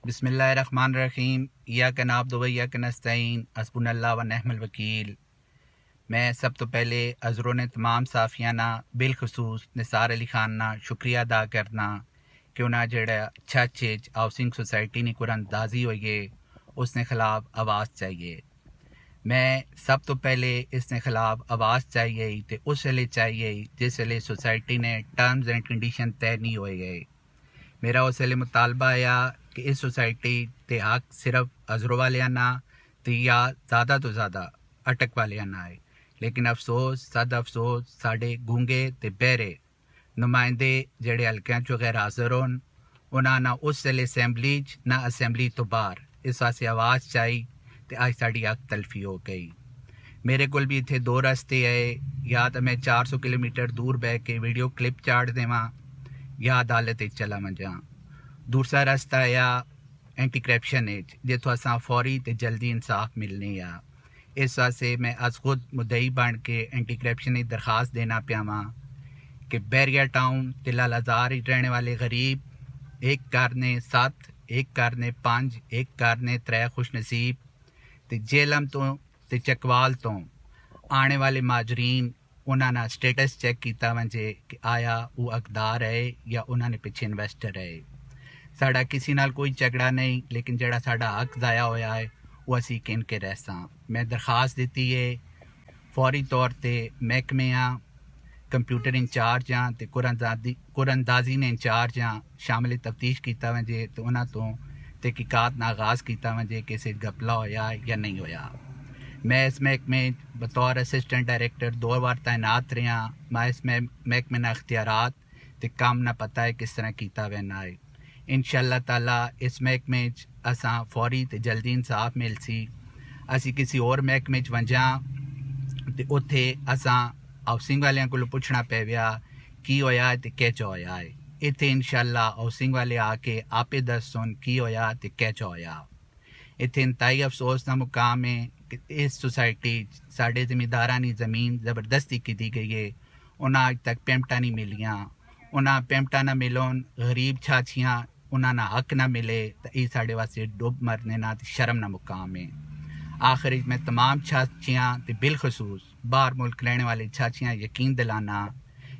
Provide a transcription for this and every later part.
बिस्मिल्लाहिर्रहमानिर्रहीम। इय्याका नअब्दु व इय्याका नस्तईन, हस्बुनल्लाह व निअमल वकील। मैं सब तो पहले अज़रों ने तमाम साफ़ियाना बिलखसूस निसार अली खान ना शुक्रिया अदा करना कि उन्हें जड़ा छच हाउसिंग सोसाइटी ने कुरंदाजी हुई है उसने खिलाफ आवाज़ चाहिए। मैं सब तो पहले इसने खिलाफ आवाज़ चाहिए तो उस वेले चाहिए जिस वेले सोसाइटी ने टर्म्स एंड कंडीशन तय नहीं होए गए। मेरा उस वेले मुतालबा आया कि इस सोसाइटी ते हक सिर्फ अज़रों वाले ना ते या ज़्यादा तो ज़्यादा अटक वाले ना आए, लेकिन अफसोस सद अफसोस साढ़े गूंगे ते बहरे नुमाइंदे जेड़े हल्कियां चो गैर हाज़र होन उन्हां ना उस वेले असैंबली ना असैंबली तो बाहर इस वास्ते आवाज़ चाहिए ते अज साड़ी हक तलफी हो गई। मेरे को भी इतने दो रस्ते आए, या तो मैं 400 किलोमीटर दूर बह के वीडियो क्लिप चाड़ देवां या अदालत चला वजा। दूसरा रास्ता आया एंटी करप्शन जितों असा फौरी तो जल्दी इंसाफ मिलने आ। इस वास्ते मैं अज खुद मुदई बन के एंटी करप्शन की दरखास्त देना पाया वहाँ कि बैरिया टाउन ते लालाजार रहने वाले गरीब एक घर ने 7, एक घर ने 5, एक घर ने 3 खुश नसीब ते जेलम तो ते चकवाल तो आने वाले माजरीन उन्होंने स्टेटस चेक किया वजे कि आया वो हकदार है या उन्होंने पिछे इन्वेस्टर है। साड़ा किसी नाल कोई झगड़ा नहीं, लेकिन जड़ा साड़ा हक ज़ाया होया है वो असी किन के रहसा। मैं दरखास्त दी है फौरी तौर पर महकमे कंप्यूटर इंचार्ज हाँ तो कुरंदाजी ने इंचार्ज हाँ शामिल तफ्तीश किया वजे तो उन्होंने तो तहकीकात ना आगाज़ किया वजे कि इसे घपला होया या नहीं होया। मैं इस महकमे बतौर असिस्टेंट डायरेक्टर 2 बार तैनात रहा। मैं इस महकमे ना अख्तियारात ते काम ना पता है किस तरह किया वैना है। इंशाअल्लाह ताला इस महकमे असा फौरी ते जल्दी इंसाफ मिल सी। असी किसी और महकमे वजा तो उत्थे असा हाउसिंग वालियां को पुछना पेव्या की होया ते कैच होया है। इत्थे इंशाअल्लाह हाउसिंग वाले आके आपे दसन की होया ते कैच होया। इत्थे इंतहाई अफसोस का मुकाम है कि इस सोसाइटी साढ़े जिमीदारां की ज़मीन ज़बरदस्ती की दी गई है। उन्हें अज तक पेमटा नहीं मिलियां। उन्हें पेमटा ना मिलन गरीब छाछियाँ उन्होंने हक ना मिले तो ये साढ़े वास्ते डुब मरने ना शर्म ना मुकाम है। आखिर में तमाम छाछियाँ तो बिलखसूस बाहर मुल्क रहने वाले छाछियाँ यकीन दिलाना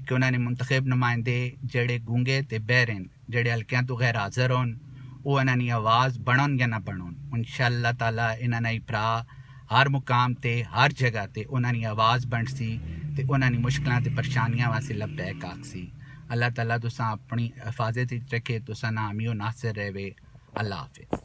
कि उन्होंने मुंतखब नुमाइंदे जड़े गूंगे तो बहरन जड़े हल्कियां तो गैर हाज़र होन वो इन्होंने आवाज़ बनन या ना बनन। इंशाअल्लाह ताला इन्होंने भरा हर मुकाम ते हर जगह ते उन्होंने आवाज़ बनसी ते उन्होंने मुश्किलों ते परेशानियां वास्ते लबैक आखसी। अल्लाह ताला तुसा अपनी हिफाजत रखे, तुसा नामी नासिर रहे। अल्लाह हाफिज़।